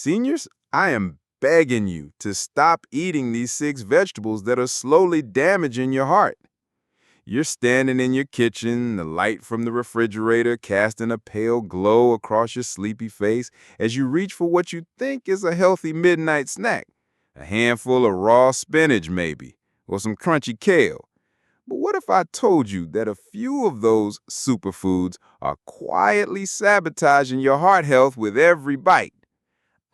Seniors, I am begging you to stop eating these 6 vegetables that are slowly damaging your heart. You're standing in your kitchen, the light from the refrigerator casting a pale glow across your sleepy face as you reach for what you think is a healthy midnight snack. A handful of raw spinach, maybe, or some crunchy kale. But what if I told you that a few of those superfoods are quietly sabotaging your heart health with every bite?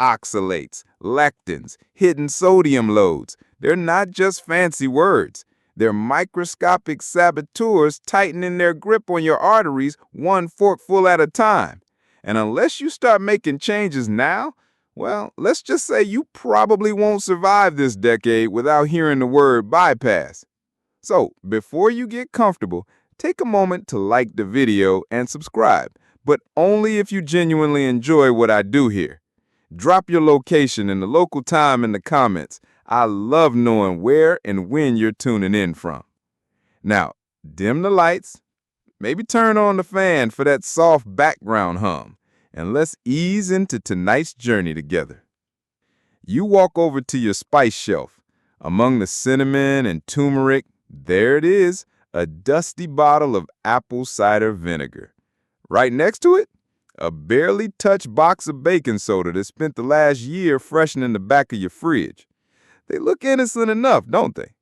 Oxalates, lectins, hidden sodium loads. They're not just fancy words. They're microscopic saboteurs tightening their grip on your arteries one forkful at a time. And unless you start making changes now, well, let's just say you probably won't survive this decade without hearing the word bypass. So, before you get comfortable, take a moment to like the video and subscribe, but only if you genuinely enjoy what I do here. Drop your location and the local time in the comments. I love knowing where and when you're tuning in from. Now, dim the lights, maybe turn on the fan for that soft background hum, and let's ease into tonight's journey together. You walk over to your spice shelf. Among the cinnamon and turmeric, there it is, a dusty bottle of apple cider vinegar. Right next to it, a barely touched box of baking soda that spent the last year freshening the back of your fridge. They look innocent enough, don't they?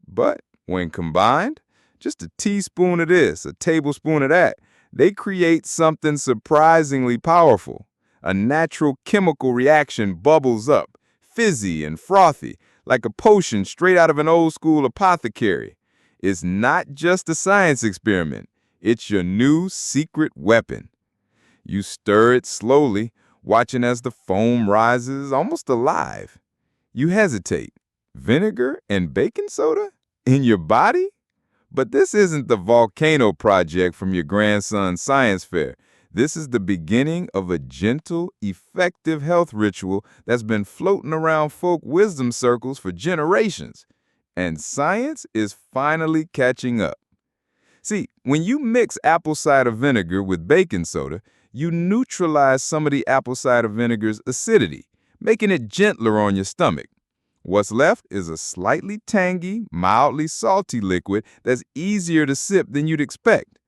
But when combined, just a teaspoon of this, a tablespoon of that, they create something surprisingly powerful. A natural chemical reaction bubbles up, fizzy and frothy, like a potion straight out of an old school apothecary. It's not just a science experiment. It's your new secret weapon. You stir it slowly, watching as the foam rises, almost alive. You hesitate. Vinegar and baking soda? In your body? But this isn't the volcano project from your grandson's science fair. This is the beginning of a gentle, effective health ritual that's been floating around folk wisdom circles for generations. And science is finally catching up. See, when you mix apple cider vinegar with baking soda, you neutralize some of the apple cider vinegar's acidity, making it gentler on your stomach. What's left is a slightly tangy, mildly salty liquid that's easier to sip than you'd expect.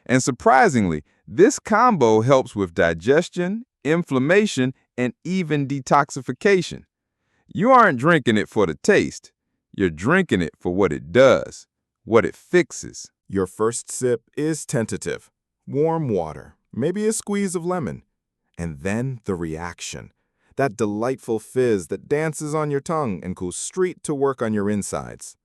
And surprisingly, this combo helps with digestion, inflammation, and even detoxification. You aren't drinking it for the taste. You're drinking it for what it does, what it fixes. Your first sip is tentative. Warm water, maybe a squeeze of lemon. And then the reaction. That delightful fizz that dances on your tongue and goes straight to work on your insides.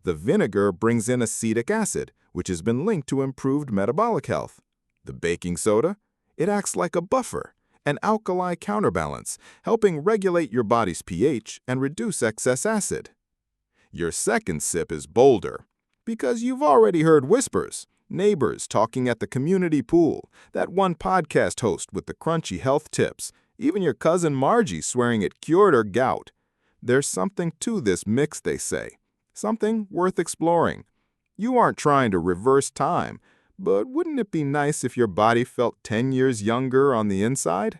The vinegar brings in acetic acid, which has been linked to improved metabolic health. The baking soda, it acts like a buffer, an alkali counterbalance, helping regulate your body's pH and reduce excess acid. Your second sip is bolder, because you've already heard whispers, neighbors talking at the community pool, that one podcast host with the crunchy health tips, even your cousin Margie swearing it cured her gout. There's something to this mix, they say, something worth exploring. You aren't trying to reverse time, but wouldn't it be nice if your body felt 10 years younger on the inside?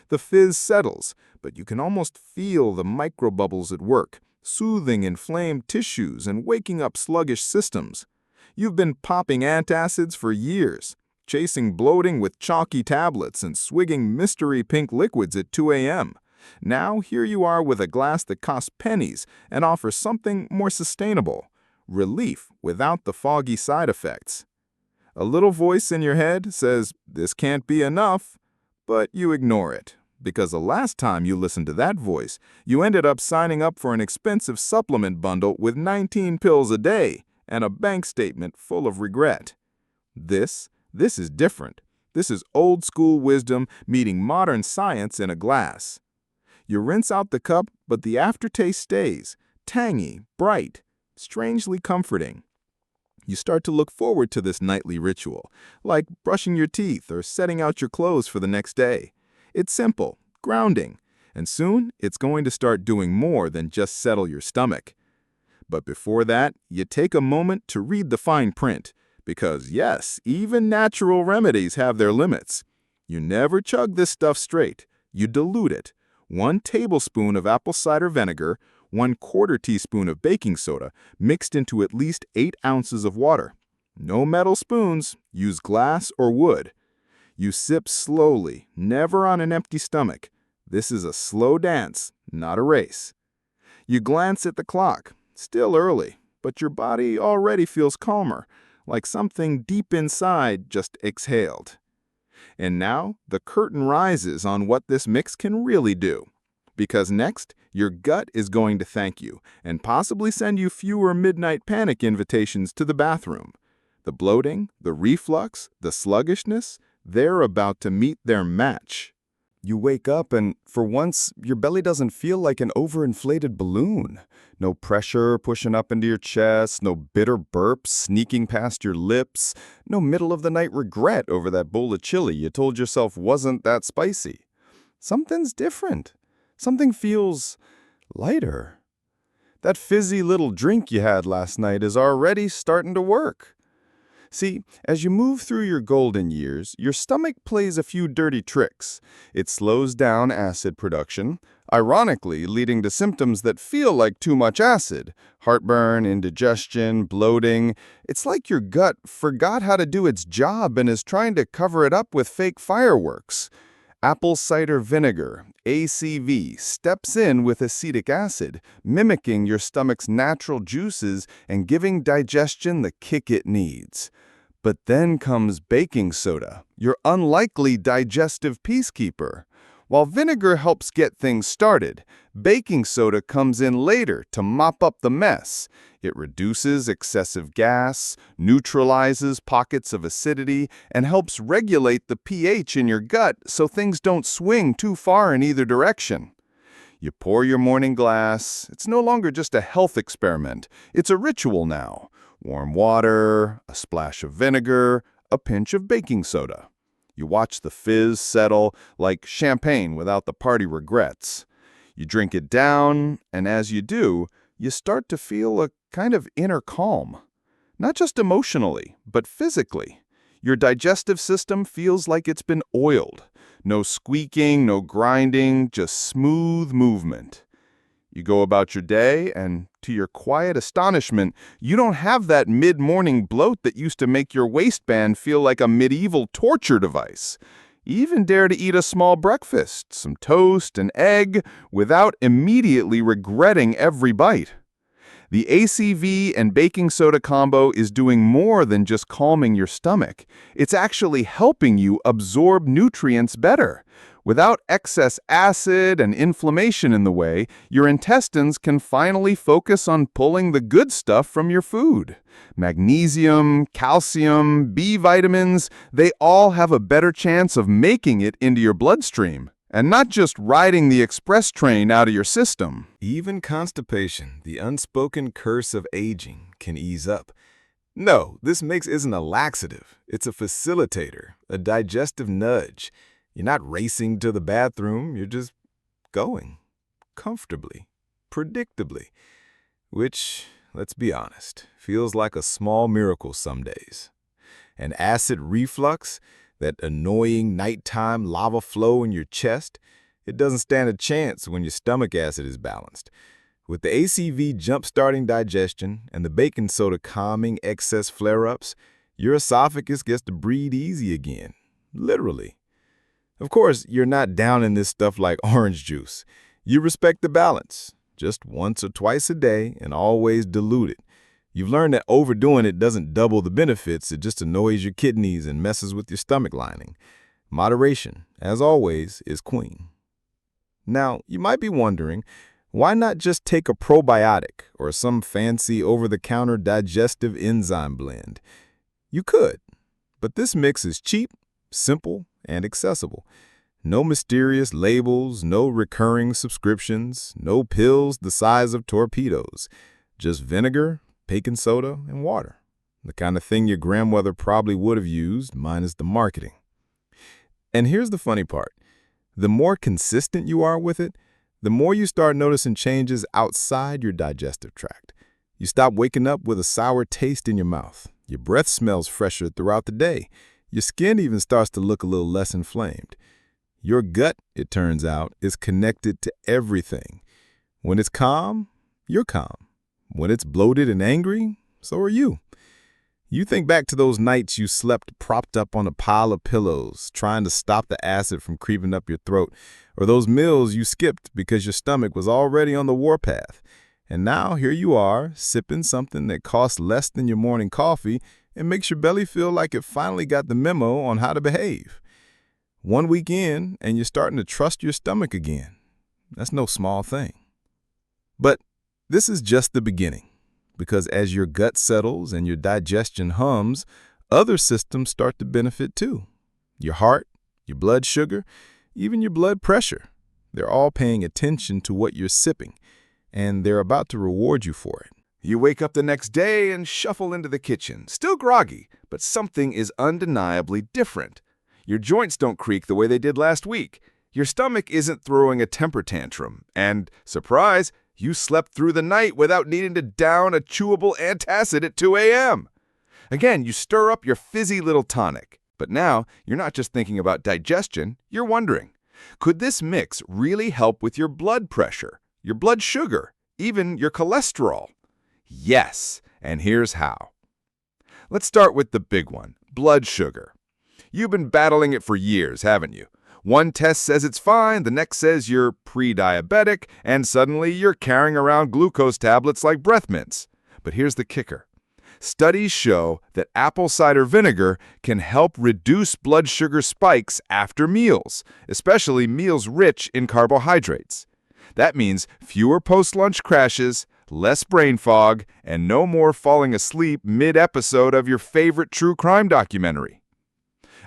The fizz settles, but you can almost feel the microbubbles at work, soothing inflamed tissues and waking up sluggish systems. You've been popping antacids for years, chasing bloating with chalky tablets and swigging mystery pink liquids at 2 a.m. Now here you are with a glass that costs pennies and offers something more sustainable, relief without the foggy side effects. A little voice in your head says, "This can't be enough," but you ignore it. Because the last time you listened to that voice, you ended up signing up for an expensive supplement bundle with 19 pills a day and a bank statement full of regret. This is different. This is old school wisdom meeting modern science in a glass. You rinse out the cup, but the aftertaste stays, tangy, bright, strangely comforting. You start to look forward to this nightly ritual, like brushing your teeth or setting out your clothes for the next day. It's simple, grounding, and soon it's going to start doing more than just settle your stomach. But before that, you take a moment to read the fine print, because yes, even natural remedies have their limits. You never chug this stuff straight. You dilute it, 1 tablespoon of apple cider vinegar, 1/4 teaspoon of baking soda, mixed into at least 8 ounces of water. No metal spoons, use glass or wood. You sip slowly, never on an empty stomach. This is a slow dance, not a race. You glance at the clock, still early, but your body already feels calmer, like something deep inside just exhaled. And now the curtain rises on what this mix can really do. Because next, your gut is going to thank you and possibly send you fewer midnight panic invitations to the bathroom. The bloating, the reflux, the sluggishness, they're about to meet their match. You wake up and, for once, your belly doesn't feel like an overinflated balloon. No pressure pushing up into your chest, no bitter burps sneaking past your lips, no middle-of-the-night regret over that bowl of chili you told yourself wasn't that spicy. Something's different. Something feels lighter. That fizzy little drink you had last night is already starting to work. See, as you move through your golden years, your stomach plays a few dirty tricks. It slows down acid production, ironically leading to symptoms that feel like too much acid. Heartburn, indigestion, bloating. It's like your gut forgot how to do its job and is trying to cover it up with fake fireworks. Apple cider vinegar, ACV, steps in with acetic acid, mimicking your stomach's natural juices and giving digestion the kick it needs. But then comes baking soda, your unlikely digestive peacekeeper. While vinegar helps get things started, baking soda comes in later to mop up the mess. It reduces excessive gas, neutralizes pockets of acidity, and helps regulate the pH in your gut so things don't swing too far in either direction. You pour your morning glass. It's no longer just a health experiment. It's a ritual now. Warm water, a splash of vinegar, a pinch of baking soda. You watch the fizz settle like champagne without the party regrets. You drink it down, and as you do, you start to feel a kind of inner calm. Not just emotionally, but physically. Your digestive system feels like it's been oiled. No squeaking, no grinding, just smooth movement. You go about your day, and to your quiet astonishment, you don't have that mid-morning bloat that used to make your waistband feel like a medieval torture device. You even dare to eat a small breakfast, some toast, an egg, without immediately regretting every bite. The ACV and baking soda combo is doing more than just calming your stomach. It's actually helping you absorb nutrients better. Without excess acid and inflammation in the way, your intestines can finally focus on pulling the good stuff from your food. Magnesium, calcium, B vitamins, they all have a better chance of making it into your bloodstream, and not just riding the express train out of your system. Even constipation, the unspoken curse of aging, can ease up. No, this mix isn't a laxative. It's a facilitator, a digestive nudge. You're not racing to the bathroom, you're just going, comfortably, predictably, which, let's be honest, feels like a small miracle some days. And acid reflux, that annoying nighttime lava flow in your chest, it doesn't stand a chance when your stomach acid is balanced. With the ACV jump-starting digestion and the baking soda calming excess flare-ups, your esophagus gets to breathe easy again, literally. Of course, you're not down in this stuff like orange juice. You respect the balance, just once or twice a day and always dilute it. You've learned that overdoing it doesn't double the benefits, it just annoys your kidneys and messes with your stomach lining. Moderation, as always, is queen. Now, you might be wondering, why not just take a probiotic or some fancy over-the-counter digestive enzyme blend? You could, but this mix is cheap, simple, and accessible. No mysterious labels, no recurring subscriptions, no pills the size of torpedoes. Just vinegar, baking soda, and water. The kind of thing your grandmother probably would have used, minus the marketing. And here's the funny part. The more consistent you are with it, the more you start noticing changes outside your digestive tract. You stop waking up with a sour taste in your mouth. Your breath smells fresher throughout the day. Your skin even starts to look a little less inflamed. Your gut, it turns out, is connected to everything. When it's calm, you're calm. When it's bloated and angry, so are you. You think back to those nights you slept propped up on a pile of pillows, trying to stop the acid from creeping up your throat, or those meals you skipped because your stomach was already on the warpath. And now here you are, sipping something that costs less than your morning coffee and makes your belly feel like it finally got the memo on how to behave. 1 week in, and you're starting to trust your stomach again. That's no small thing. But this is just the beginning, because as your gut settles and your digestion hums, other systems start to benefit too. Your heart, your blood sugar, even your blood pressure. They're all paying attention to what you're sipping, and they're about to reward you for it. You wake up the next day and shuffle into the kitchen, still groggy, but something is undeniably different. Your joints don't creak the way they did last week. Your stomach isn't throwing a temper tantrum. And, surprise, you slept through the night without needing to down a chewable antacid at 2 a.m. Again, you stir up your fizzy little tonic. But now, you're not just thinking about digestion, you're wondering, could this mix really help with your blood pressure, your blood sugar, even your cholesterol? Yes, and here's how. Let's start with the big one, blood sugar. You've been battling it for years, haven't you? One test says it's fine, the next says you're pre-diabetic, and suddenly you're carrying around glucose tablets like breath mints. But here's the kicker. Studies show that apple cider vinegar can help reduce blood sugar spikes after meals, especially meals rich in carbohydrates. That means fewer post-lunch crashes, less brain fog, and no more falling asleep mid-episode of your favorite true crime documentary.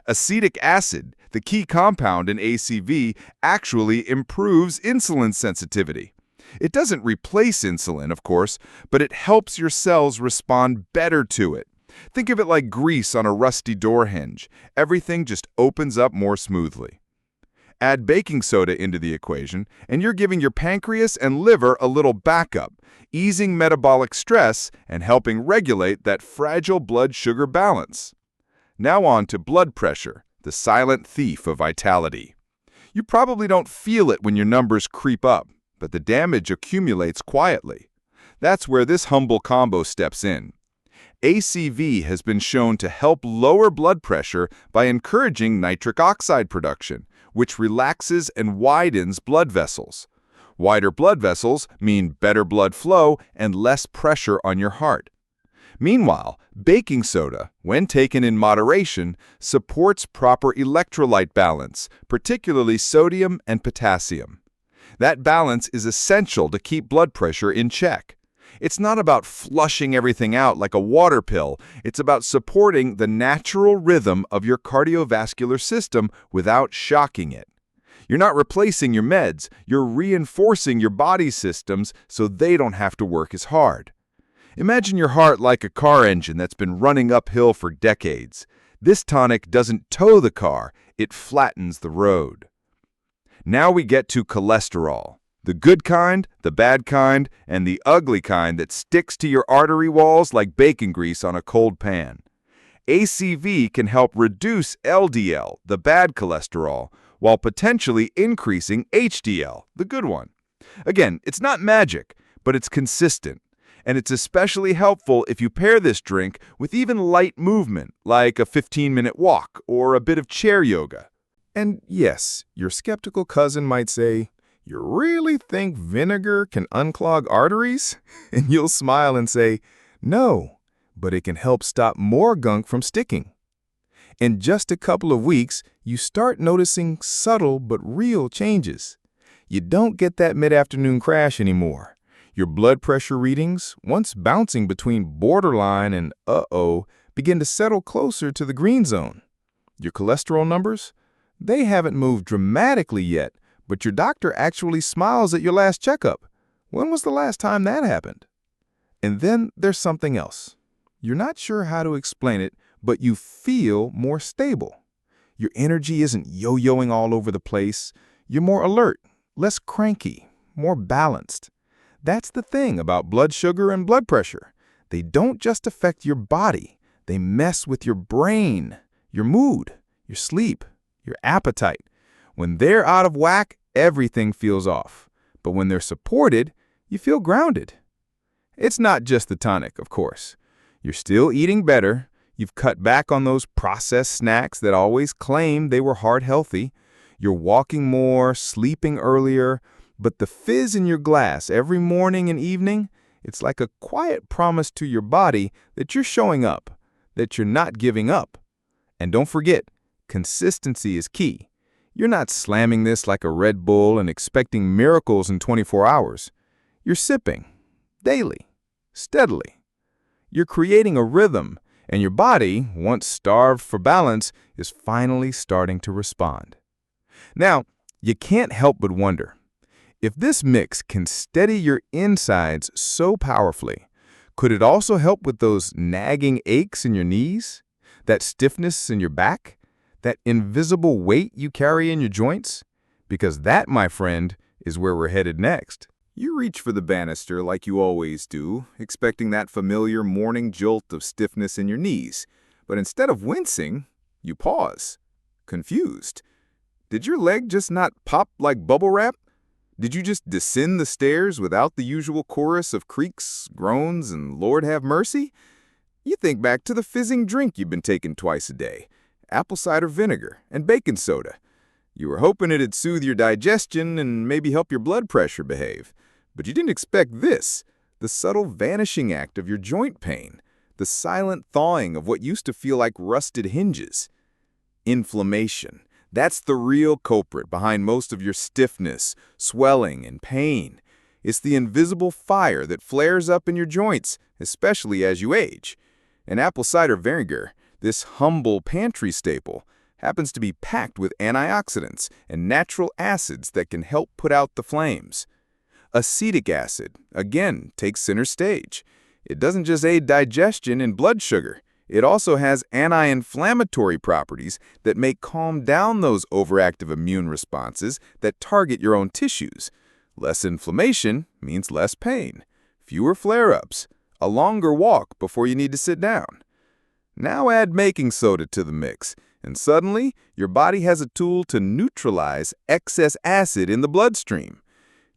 Acetic acid, the key compound in ACV, actually improves insulin sensitivity. It doesn't replace insulin, of course, but it helps your cells respond better to it. Think of it like grease on a rusty door hinge. Everything just opens up more smoothly. Add baking soda into the equation, and you're giving your pancreas and liver a little backup, easing metabolic stress and helping regulate that fragile blood sugar balance. Now on to blood pressure, the silent thief of vitality. You probably don't feel it when your numbers creep up, but the damage accumulates quietly. That's where this humble combo steps in. ACV has been shown to help lower blood pressure by encouraging nitric oxide production, which relaxes and widens blood vessels. Wider blood vessels mean better blood flow and less pressure on your heart. Meanwhile, baking soda, when taken in moderation, supports proper electrolyte balance, particularly sodium and potassium. That balance is essential to keep blood pressure in check. It's not about flushing everything out like a water pill. It's about supporting the natural rhythm of your cardiovascular system without shocking it. You're not replacing your meds. You're reinforcing your body's systems so they don't have to work as hard. Imagine your heart like a car engine that's been running uphill for decades. This tonic doesn't tow the car, it flattens the road. Now we get to cholesterol. The good kind, the bad kind, and the ugly kind that sticks to your artery walls like bacon grease on a cold pan. ACV can help reduce LDL, the bad cholesterol, while potentially increasing HDL, the good one. Again, it's not magic, but it's consistent. And it's especially helpful if you pair this drink with even light movement, like a 15-minute walk or a bit of chair yoga. And yes, your skeptical cousin might say, "You really think vinegar can unclog arteries?" And you'll smile and say, "No, but it can help stop more gunk from sticking." In just a couple of weeks, you start noticing subtle but real changes. You don't get that mid-afternoon crash anymore. Your blood pressure readings, once bouncing between borderline and uh-oh, begin to settle closer to the green zone. Your cholesterol numbers? They haven't moved dramatically yet, but your doctor actually smiles at your last checkup. When was the last time that happened? And then there's something else. You're not sure how to explain it, but you feel more stable. Your energy isn't yo-yoing all over the place. You're more alert, less cranky, more balanced. That's the thing about blood sugar and blood pressure. They don't just affect your body. They mess with your brain, your mood, your sleep, your appetite. When they're out of whack, everything feels off. But when they're supported, you feel grounded. It's not just the tonic, of course. You're still eating better. You've cut back on those processed snacks that always claim they were heart healthy. You're walking more, sleeping earlier. But the fizz in your glass every morning and evening, it's like a quiet promise to your body that you're showing up, that you're not giving up. And don't forget, consistency is key. You're not slamming this like a Red Bull and expecting miracles in 24 hours. You're sipping, daily, steadily. You're creating a rhythm, and your body, once starved for balance, is finally starting to respond. Now, you can't help but wonder, if this mix can steady your insides so powerfully, could it also help with those nagging aches in your knees, that stiffness in your back, that invisible weight you carry in your joints? Because that, my friend, is where we're headed next. You reach for the banister like you always do, expecting that familiar morning jolt of stiffness in your knees. But instead of wincing, you pause, confused. Did your leg just not pop like bubble wrap? Did you just descend the stairs without the usual chorus of creaks, groans, and Lord have mercy? You think back to the fizzing drink you've been taking twice a day, apple cider vinegar and baking soda. You were hoping it'd soothe your digestion and maybe help your blood pressure behave. But you didn't expect this, the subtle vanishing act of your joint pain, the silent thawing of what used to feel like rusted hinges. Inflammation. That's the real culprit behind most of your stiffness, swelling, and pain. It's the invisible fire that flares up in your joints, especially as you age. And apple cider vinegar, this humble pantry staple, happens to be packed with antioxidants and natural acids that can help put out the flames. Acetic acid, again, takes center stage. It doesn't just aid digestion and blood sugar. It also has anti-inflammatory properties that may calm down those overactive immune responses that target your own tissues. Less inflammation means less pain, fewer flare-ups, a longer walk before you need to sit down. Now add baking soda to the mix, and suddenly your body has a tool to neutralize excess acid in the bloodstream.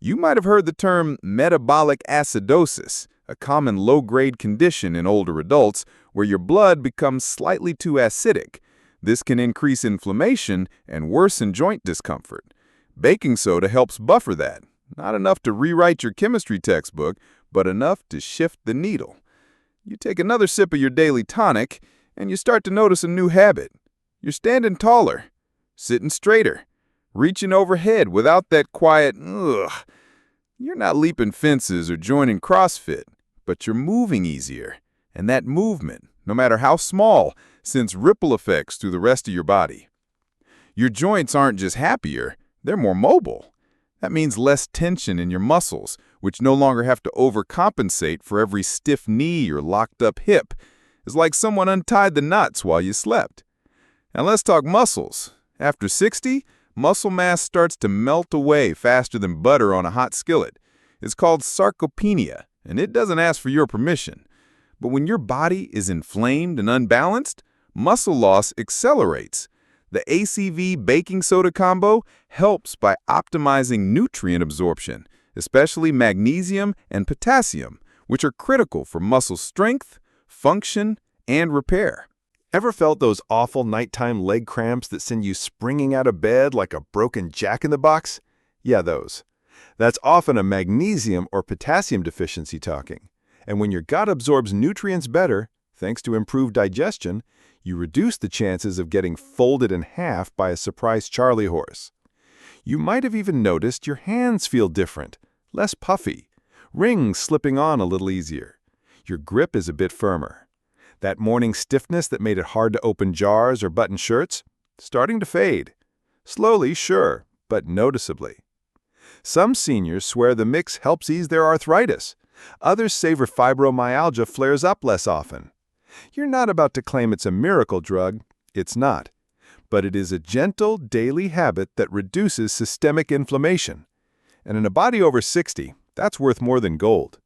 You might have heard the term metabolic acidosis, a common low-grade condition in older adults where your blood becomes slightly too acidic. This can increase inflammation and worsen joint discomfort. Baking soda helps buffer that. Not enough to rewrite your chemistry textbook, but enough to shift the needle. You take another sip of your daily tonic, and you start to notice a new habit. You're standing taller, sitting straighter, reaching overhead without that quiet, ugh. You're not leaping fences or joining CrossFit, but you're moving easier. And that movement, no matter how small, sends ripple effects through the rest of your body. Your joints aren't just happier, they're more mobile. That means less tension in your muscles, which no longer have to overcompensate for every stiff knee or locked up hip. It's like someone untied the knots while you slept. Now let's talk muscles. After 60, muscle mass starts to melt away faster than butter on a hot skillet. It's called sarcopenia, and it doesn't ask for your permission. But when your body is inflamed and unbalanced, muscle loss accelerates. The ACV baking soda combo helps by optimizing nutrient absorption, especially magnesium and potassium, which are critical for muscle strength, function, and repair. Ever felt those awful nighttime leg cramps that send you springing out of bed like a broken jack-in-the-box? Yeah, those. That's often a magnesium or potassium deficiency talking. And when your gut absorbs nutrients better, thanks to improved digestion, you reduce the chances of getting folded in half by a surprise Charlie horse. You might have even noticed your hands feel different, less puffy, rings slipping on a little easier. Your grip is a bit firmer. That morning stiffness that made it hard to open jars or button shirts, starting to fade. Slowly, sure, but noticeably. Some seniors swear the mix helps ease their arthritis. Others savor fibromyalgia flares up less often. You're not about to claim it's a miracle drug. It's not. But it is a gentle, daily habit that reduces systemic inflammation. And in a body over 60, that's worth more than gold.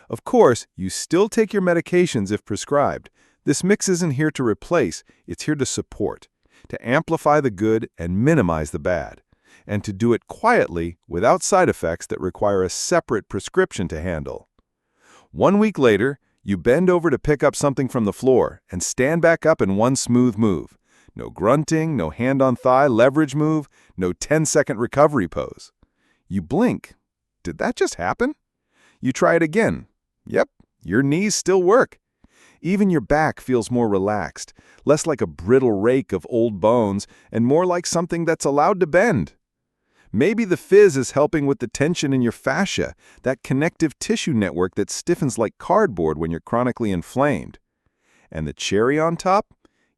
Of course, you still take your medications if prescribed. This mix isn't here to replace, it's here to support, to amplify the good and minimize the bad. and to do it quietly without side effects that require a separate prescription to handle. 1 week later, you bend over to pick up something from the floor and stand back up in one smooth move. No grunting, no hand-on-thigh leverage move, no 10-second recovery pose. You blink. Did that just happen? You try it again. Yep, your knees still work. Even your back feels more relaxed, less like a brittle rake of old bones and more like something that's allowed to bend. Maybe the fizz is helping with the tension in your fascia, that connective tissue network that stiffens like cardboard when you're chronically inflamed. And the cherry on top?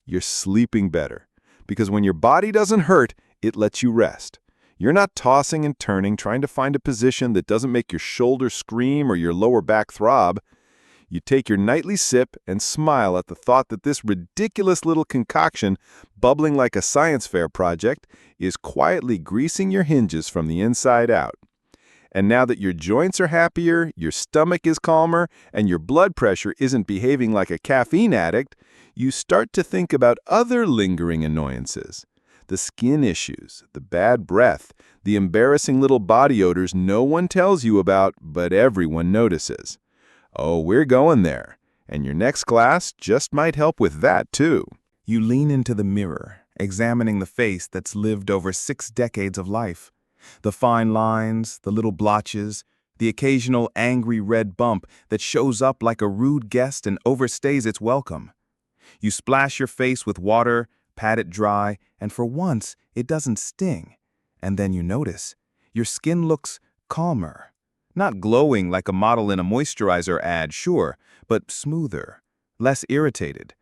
You're sleeping better. Because when your body doesn't hurt, it lets you rest. You're not tossing and turning, trying to find a position that doesn't make your shoulder scream or your lower back throb. You take your nightly sip and smile at the thought that this ridiculous little concoction, bubbling like a science fair project, is quietly greasing your hinges from the inside out. And now that your joints are happier, your stomach is calmer, and your blood pressure isn't behaving like a caffeine addict, you start to think about other lingering annoyances. The skin issues, the bad breath, the embarrassing little body odors no one tells you about, but everyone notices. Oh, we're going there, and your next class just might help with that, too. You lean into the mirror, examining the face that's lived over 6 decades of life. The fine lines, the little blotches, the occasional angry red bump that shows up like a rude guest and overstays its welcome. You splash your face with water, pat it dry, and for once, it doesn't sting. And then you notice, your skin looks calmer. Not glowing like a model in a moisturizer ad, sure, but smoother, less irritated.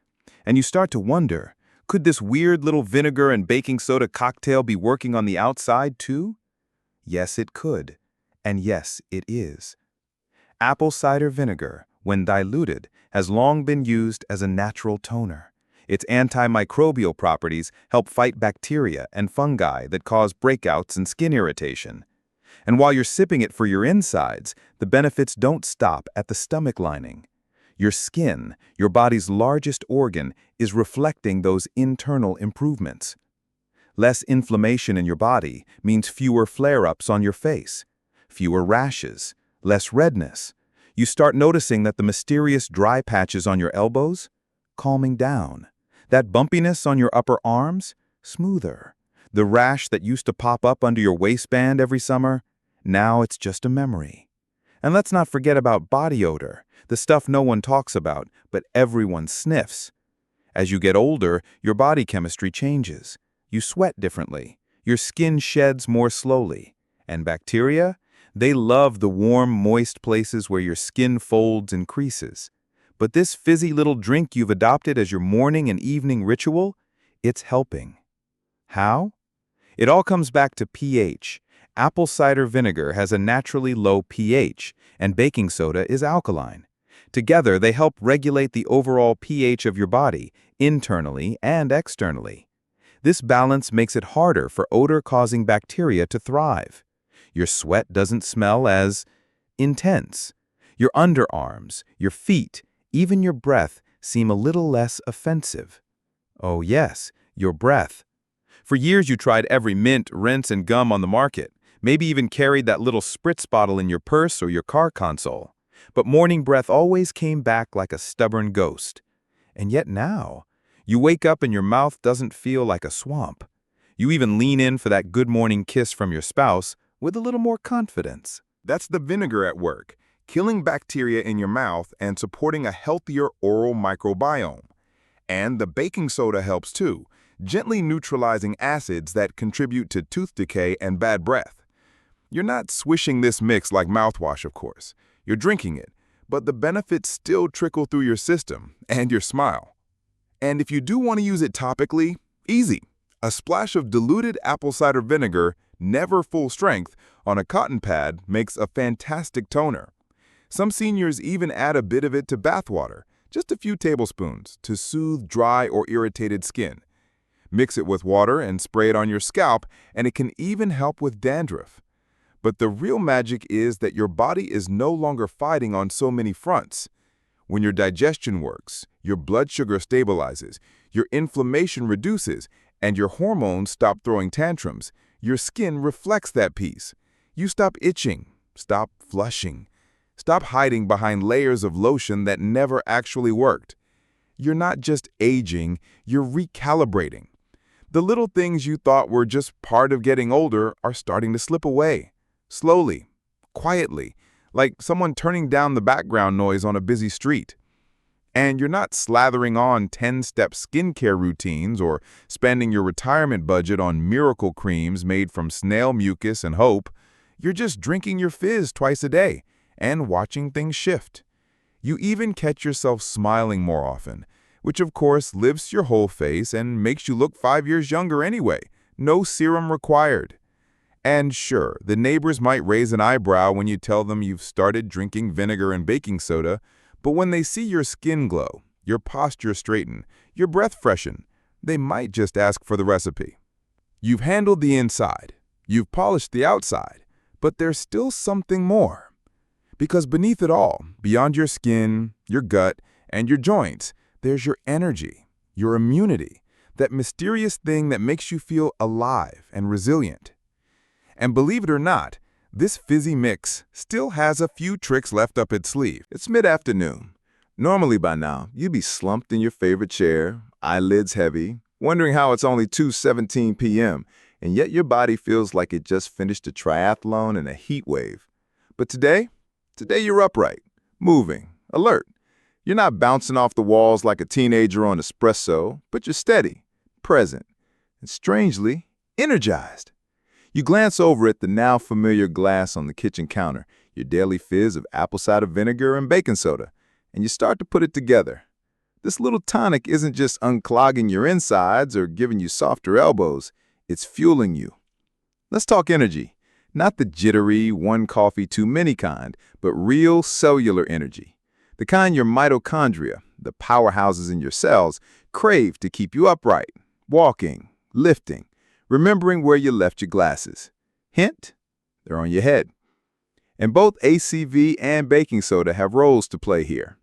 And you start to wonder, could this weird little vinegar and baking soda cocktail be working on the outside too? Yes, it could. And yes, it is. Apple cider vinegar, when diluted, has long been used as a natural toner. Its antimicrobial properties help fight bacteria and fungi that cause breakouts and skin irritation. And while you're sipping it for your insides, the benefits don't stop at the stomach lining. Your skin, your body's largest organ, is reflecting those internal improvements. Less inflammation in your body means fewer flare-ups on your face, fewer rashes, less redness. You start noticing that the mysterious dry patches on your elbows, calming down. That bumpiness on your upper arms, smoother. The rash that used to pop up under your waistband every summer, now it's just a memory. And let's not forget about body odor, the stuff no one talks about, but everyone sniffs. As you get older, your body chemistry changes. You sweat differently. Your skin sheds more slowly. And bacteria? They love the warm, moist places where your skin folds and creases. But this fizzy little drink you've adopted as your morning and evening ritual, it's helping. How? It all comes back to pH. Apple cider vinegar has a naturally low pH, and baking soda is alkaline. Together, they help regulate the overall pH of your body, internally and externally. This balance makes it harder for odor-causing bacteria to thrive. Your sweat doesn't smell as intense. Your underarms, your feet, even your breath seem a little less offensive. Oh yes, your breath. For years you tried every mint, rinse, and gum on the market. Maybe even carried that little spritz bottle in your purse or your car console. But morning breath always came back like a stubborn ghost. And yet now, you wake up and your mouth doesn't feel like a swamp. You even lean in for that good morning kiss from your spouse with a little more confidence. That's the vinegar at work, killing bacteria in your mouth and supporting a healthier oral microbiome. And the baking soda helps too, gently neutralizing acids that contribute to tooth decay and bad breath. You're not swishing this mix like mouthwash, of course. You're drinking it, but the benefits still trickle through your system and your smile. And if you do want to use it topically, easy. A splash of diluted apple cider vinegar, never full strength, on a cotton pad makes a fantastic toner. Some seniors even add a bit of it to bath water, just a few tablespoons, to soothe dry or irritated skin. Mix it with water and spray it on your scalp, and it can even help with dandruff. But the real magic is that your body is no longer fighting on so many fronts. When your digestion works, your blood sugar stabilizes, your inflammation reduces, and your hormones stop throwing tantrums, Your skin reflects that peace. You stop itching, stop flushing, stop hiding behind layers of lotion that never actually worked. You're not just aging, you're recalibrating. The little things you thought were just part of getting older are starting to slip away. Slowly, quietly, like someone turning down the background noise on a busy street. And you're not slathering on 10-step skincare routines or spending your retirement budget on miracle creams made from snail mucus and hope. You're just drinking your fizz twice a day and watching things shift. You even catch yourself smiling more often, which of course lifts your whole face and makes you look 5 years younger anyway. No serum required. And sure, the neighbors might raise an eyebrow when you tell them you've started drinking vinegar and baking soda, but when they see your skin glow, your posture straighten, your breath freshen, they might just ask for the recipe. You've handled the inside, you've polished the outside, but there's still something more. Because beneath it all, beyond your skin, your gut, and your joints, there's your energy, your immunity, that mysterious thing that makes you feel alive and resilient. And believe it or not, this fizzy mix still has a few tricks left up its sleeve. It's mid-afternoon. Normally by now, you'd be slumped in your favorite chair, eyelids heavy, wondering how it's only 2:17 p.m., and yet your body feels like it just finished a triathlon in a heat wave. But today you're upright, moving, alert. You're not bouncing off the walls like a teenager on espresso, but you're steady, present, and strangely, energized. You glance over at the now familiar glass on the kitchen counter, your daily fizz of apple cider vinegar and baking soda, and you start to put it together. This little tonic isn't just unclogging your insides or giving you softer elbows, it's fueling you. Let's talk energy, not the jittery, one coffee too many kind, but real cellular energy. The kind your mitochondria, the powerhouses in your cells, crave to keep you upright, walking, lifting, remembering where you left your glasses. Hint, they're on your head. And both ACV and baking soda have roles to play here.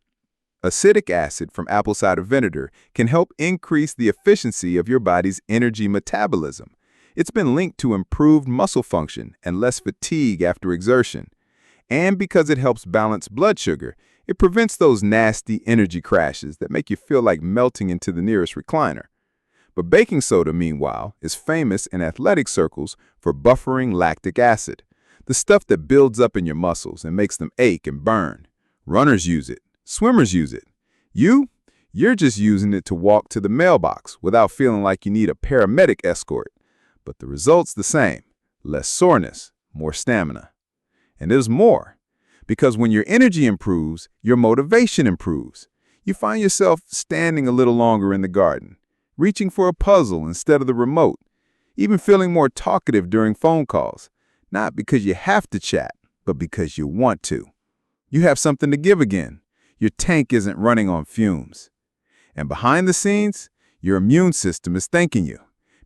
Acidic acid from apple cider vinegar can help increase the efficiency of your body's energy metabolism. It's been linked to improved muscle function and less fatigue after exertion. And because it helps balance blood sugar, it prevents those nasty energy crashes that make you feel like melting into the nearest recliner. But baking soda, meanwhile, is famous in athletic circles for buffering lactic acid, the stuff that builds up in your muscles and makes them ache and burn. Runners use it. Swimmers use it. You're just using it to walk to the mailbox without feeling like you need a paramedic escort. But the result's the same. Less soreness, more stamina. And there's more. Because when your energy improves, your motivation improves. You find yourself standing a little longer in the garden, reaching for a puzzle instead of the remote, even feeling more talkative during phone calls, not because you have to chat, but because you want to. You have something to give again. Your tank isn't running on fumes. And behind the scenes, your immune system is thanking you,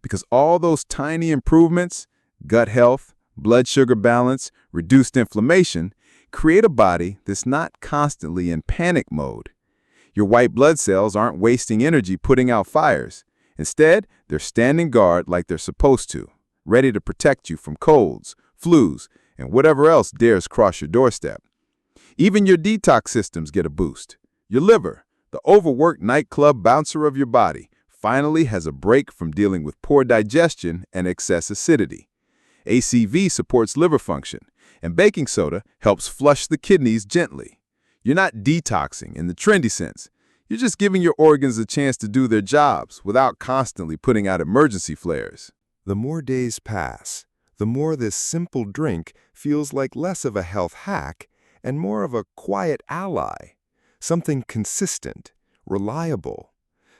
because all those tiny improvements, gut health, blood sugar balance, reduced inflammation, create a body that's not constantly in panic mode. Your white blood cells aren't wasting energy putting out fires. Instead, they're standing guard like they're supposed to, ready to protect you from colds, flus, and whatever else dares cross your doorstep. Even your detox systems get a boost. Your liver, the overworked nightclub bouncer of your body, finally has a break from dealing with poor digestion and excess acidity. ACV supports liver function, and baking soda helps flush the kidneys gently. You're not detoxing in the trendy sense. You're just giving your organs a chance to do their jobs without constantly putting out emergency flares. The more days pass, the more this simple drink feels like less of a health hack and more of a quiet ally, something consistent, reliable,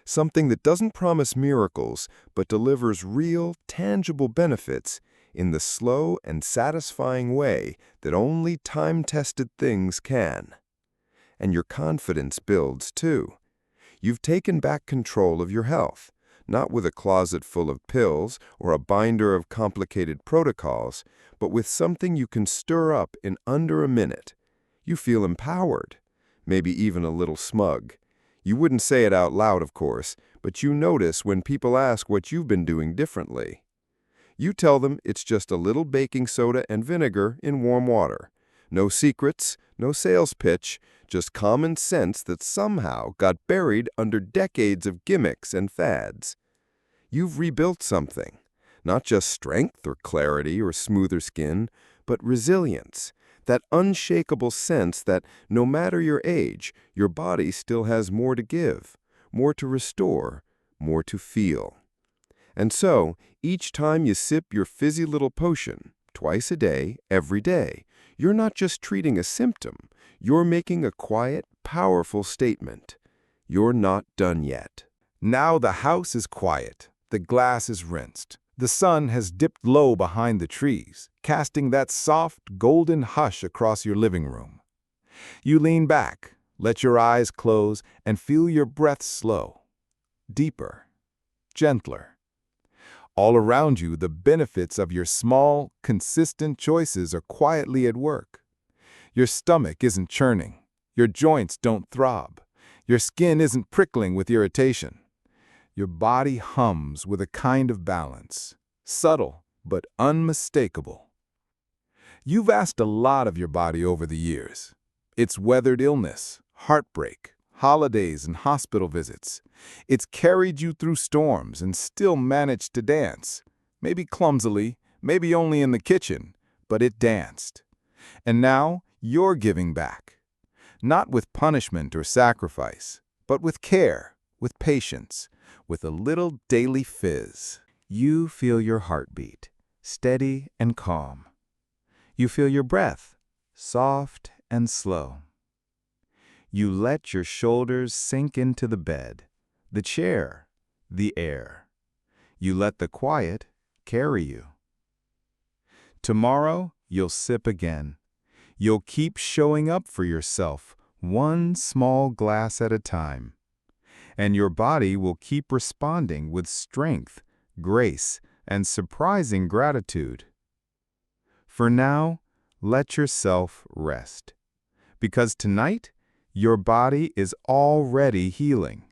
something that doesn't promise miracles but delivers real, tangible benefits in the slow and satisfying way that only time-tested things can. And your confidence builds, too. You've taken back control of your health, not with a closet full of pills or a binder of complicated protocols, but with something you can stir up in under a minute. You feel empowered, maybe even a little smug. You wouldn't say it out loud, of course, but you notice when people ask what you've been doing differently. You tell them it's just a little baking soda and vinegar in warm water. No secrets, no sales pitch, just common sense that somehow got buried under decades of gimmicks and fads. You've rebuilt something. Not just strength or clarity or smoother skin, but resilience. That unshakable sense that no matter your age, your body still has more to give, more to restore, more to feel. And so, each time you sip your fizzy little potion, twice a day, every day, you're not just treating a symptom, you're making a quiet, powerful statement. You're not done yet. Now the house is quiet, the glass is rinsed. The sun has dipped low behind the trees, casting that soft, golden hush across your living room. You lean back, let your eyes close, and feel your breath slow, deeper, gentler. All around you, the benefits of your small, consistent choices are quietly at work. Your stomach isn't churning, your joints don't throb, your skin isn't prickling with irritation. Your body hums with a kind of balance, subtle but unmistakable. You've asked a lot of your body over the years. It's weathered illness, heartbreak, holidays, and hospital visits. It's carried you through storms and still managed to dance. Maybe clumsily, maybe only in the kitchen, but it danced. And now you're giving back. Not with punishment or sacrifice, but with care, with patience, with a little daily fizz. You feel your heartbeat, steady and calm. You feel your breath, soft and slow. You let your shoulders sink into the bed, the chair, the air. You let the quiet carry you. Tomorrow, you'll sip again. You'll keep showing up for yourself, one small glass at a time. And your body will keep responding with strength, grace, and surprising gratitude. For now, let yourself rest. Because tonight, your body is already healing.